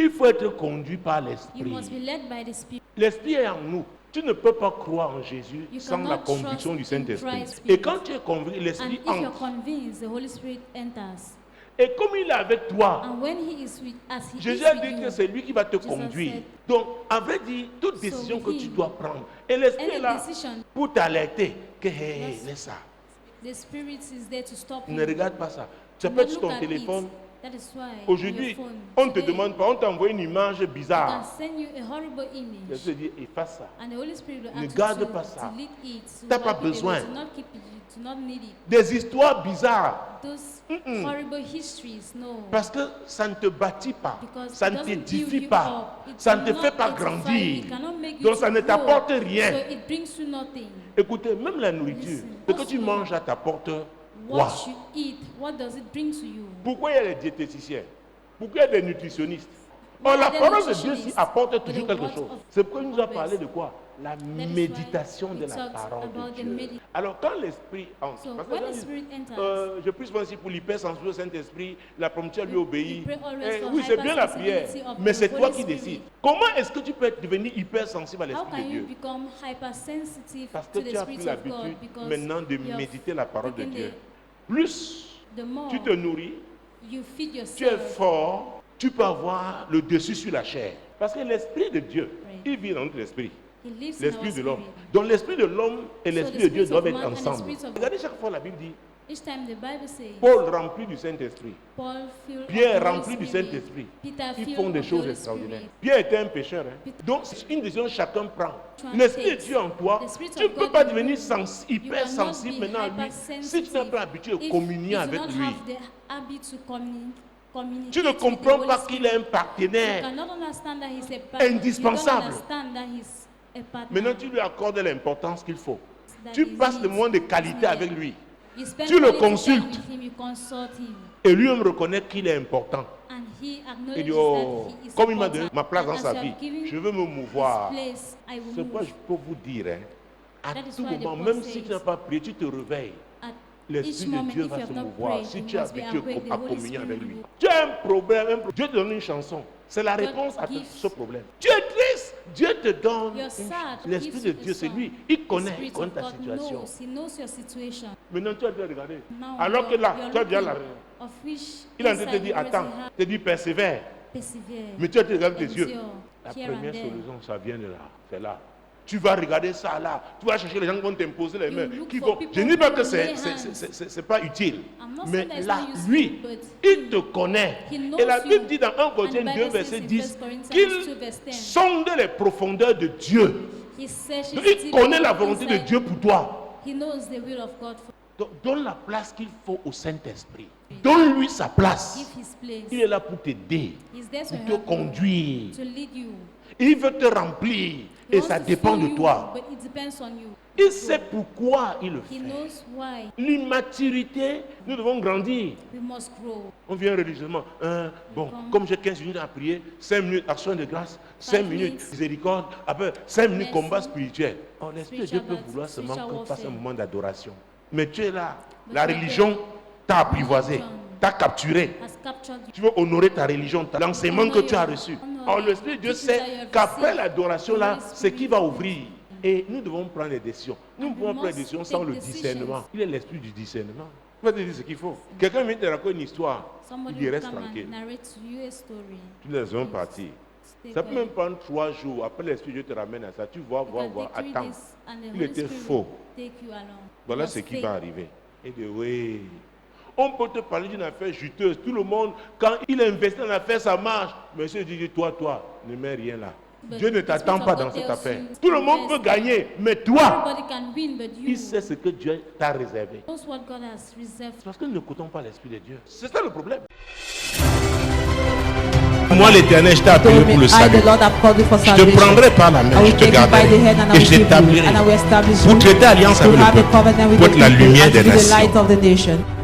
Il faut être conduit par You l'esprit. must be led by the Spirit. L'esprit est en nous. Tu ne peux pas croire en Jésus You sans cannot la conviction trust du in Saint-Esprit. Christ's Et Spirit. quand tu es convaincu, And l'esprit if you're entre. convinced, the Holy Spirit enters. Et comme il est avec toi, And when He is with, as He Jésus is a with dit you, que c'est lui qui va te Jesus conduire. said, Donc, en vrai dire, toute décision with que tu him, dois prendre. Et l'esprit est any là decision, pour t'alerter. Que, hey, Yes. laisse ça. the Spirit is there to stop Ne you. regarde pas ça. Tu Do peux not sur look ton at téléphone. it. That is why Aujourd'hui, on your phone, on ne te today, demande pas, on t'envoie une image I can bizarre. send you a horrible Je image. te dis, efface ça. And the Holy Spirit will Ne ask garde you pas to ça. delete it. To T'as pas wipe it away, besoin. to not keep it, to not need it. Des histoires bizarres. Those Mm-mm. horrible histories, no. Parce que ça ne te bâtit pas. Because Ça it ne doesn't build t'édifie you pas. up. It Ça ne te will fait not pas edify grandir. you. It cannot make you Donc to ça ne grow. t'apporte rien. So it brings you nothing. Écoutez, même la nourriture, Listen. ce que tu Also, manges là t'apporte quoi? What you eat, what does it bring to you? Pourquoi il y a les diététiciens? Pourquoi il y a des nutritionnistes? Why Or, la are there parole de Dieu s'y nutritionists? apporte But toujours the quelque word chose. of C'est pourquoi il nous a God parlé is- de quoi? La why méditation de it la talks parole about de the Dieu. medi- Alors quand l'esprit entre, So parce que when les the gens Spirit disent, enters, je prie souvent aussi pour l'hypersensibilité au Saint-Esprit, la prompture lui we obéit. pray always for Oui, c'est bien la prière, hypersensibility of mais the c'est toi Holy qui Spirit. décides. Comment est-ce que tu peux devenir hypersensible à how l'Esprit can de you Dieu? become hypersensitive Parce que to the tu as pris Spirit of l'habitude God? Because maintenant de you have méditer la parole de taken Dieu. the- Plus the more tu te nourris, you feed tu es yourself, fort, tu peux avoir le dessus sur la chair. Parce que l'Esprit de Dieu, Right. il vit dans notre esprit. He lives in L'Esprit our de l'homme. spirit. Donc l'Esprit de l'homme et So l'Esprit the de Dieu spirit doivent of être man and the ensemble. spirit of- Regardez chaque fois la Bible dit, Each time the Bible says, Paul rempli du Saint-Esprit, Paul filled Pierre of the Holy rempli du Spirit, Saint-Esprit. Peter Ils filled font of des the choses Holy extraordinaires. Spirit. Pierre était un pécheur. Hein. Peter- Donc c'est une décision que chacun prend. One L'Esprit de takes. Dieu en toi, The Spirit tu ne of peux God pas in devenir you. hypersensible You maintenant à cannot be lui si tu n'es hypersensitive pas habitué à if communier you do avec not lui. have the habit to communicate Tu ne with the comprends Holy pas Spirit. qu'il est un You partenaire. cannot understand that he's a partner. Indispensable. You don't understand that he's a partner. Maintenant, tu lui accordes l'importance qu'il faut. That Tu he passes le needs. moment de qualité It's avec needed. lui. You spend Tu le quality time consultes. with him, you consult him, Et lui-même reconnaît qu'il est important. and he Il acknowledges dit, oh, that he is comme il m'a important. donné ma place dans And sa as you vie, have given je veux me his mouvoir. place, I will C'est pourquoi move. je peux vous dire, hein, à That is tout why the moment, Paul même si says, tu n'as pas prié, tu te réveilles. At L'Esprit each de moment, Dieu if va you se have not mouvoir prayed, si you tu es must be habitué awake, the à Holy communier Spirit avec will lui. move. Tu as un problème, Dieu te donne une chanson. C'est la God réponse à gives- ce problème. Tu es triste, Dieu te donne You're une sad, chanson. L'Esprit gives de you a Dieu, c'est song. lui. Il The connaît Spirit ta of God situation. knows, he knows your situation. Maintenant, tu as dû regarder. Now Alors que you're- là, you're tu as déjà la looking, of which Il est en train de te inside dire, you already attends, have- te dit persévère. persevere, Mais tu as te regardes tes yeux. endure, La here and première there. solution, ça vient de là. C'est là. Tu vas regarder ça là. Tu vas chercher les gens qui vont t'imposer les You mains. look Qui for vont... people Je ne dis pas who que will lay c'est pas utile. I'm not Mais saying that it's là, not useful, lui, but il te connaît. he knows Et la Bible you. dit dans 1 And Corinthiens the 2, Bible verset says in 10, 1 Corinthians qu'il 2, verse 10, sonde les profondeurs de Dieu. he searches Donc, il deep connaît la volonté de inside. Dieu pour toi. He knows the will of God for Donc, donne la place qu'il faut au Saint-Esprit. Donne-lui sa place. give his place. Il est là pour t'aider, He's there to pour te help conduire. you, to lead you. Il veut te remplir He et wants ça to dépend fill de you, toi. But it depends on you. Il sait pourquoi il le He fait. knows why L'immaturité, nous devons grandir. we must grow. On vient religieusement. Comme j'ai 15 minutes à prier, 5 minutes action de grâce, 5 5 minutes minutes. miséricorde, après 5 minutes Merci. combat spirituel. Oh, l'Esprit de Dieu Spiritual peut battle, vouloir seulement spiritual que tu fasses un warfare. moment d'adoration. Mais tu es là. But La you are religion there. t'a apprivoisé, t'a capturé. Has captured you. Tu veux honorer ta religion, l'enseignement que tu as reçu. Honor Or, l'Esprit de Dieu teachings that you sait have qu'après received. l'adoration, The là, Holy c'est qui va Spirit. ouvrir. Et nous devons prendre des décisions. Nous And ne pouvons we prendre des must décisions sans take le decisions. discernement. Il est l'esprit du discernement. Il va te dire ce qu'il faut. Quelqu'un vient te raconter une histoire. Somebody Il dit will reste come tranquille. and narrate to you a story. Tu laisses un partir. Stay Ça peut there. même prendre 3 jours. Après, l'esprit de Dieu te ramène à ça. Tu vois, You vois, can vois. take 3 Attends. days and the Il Holy était Spirit faux. will take you along. Voilà You ce must qui stay. va arriver. Il dit oui. On peut te parler d'une affaire juteuse. Tout le monde, quand il investit dans l'affaire, ça marche. Monsieur dit, toi, ne mets rien là. But Dieu ne the t'attend Spirit pas of dans God cette tells affaire. you Tout le to monde peut invest. gagner, mais toi, Everybody can win, but you il sait ce que Dieu t'a réservé. knows what God has reserved. Parce que nous n'écoutons pas l'Esprit de Dieu. C'est ça le problème. Moi, l'Éternel, je t'ai appelé told me, pour le I, salut. the Lord, have called you for Je te salvation. prendrai par la main, I je will te take you by garderai the hand and I et will je keep you, t'établirai and I will establish pour you traiter alliance to avec have le a peuple, covenant with pour the être la people lumière and to des be the light nations. of the nation.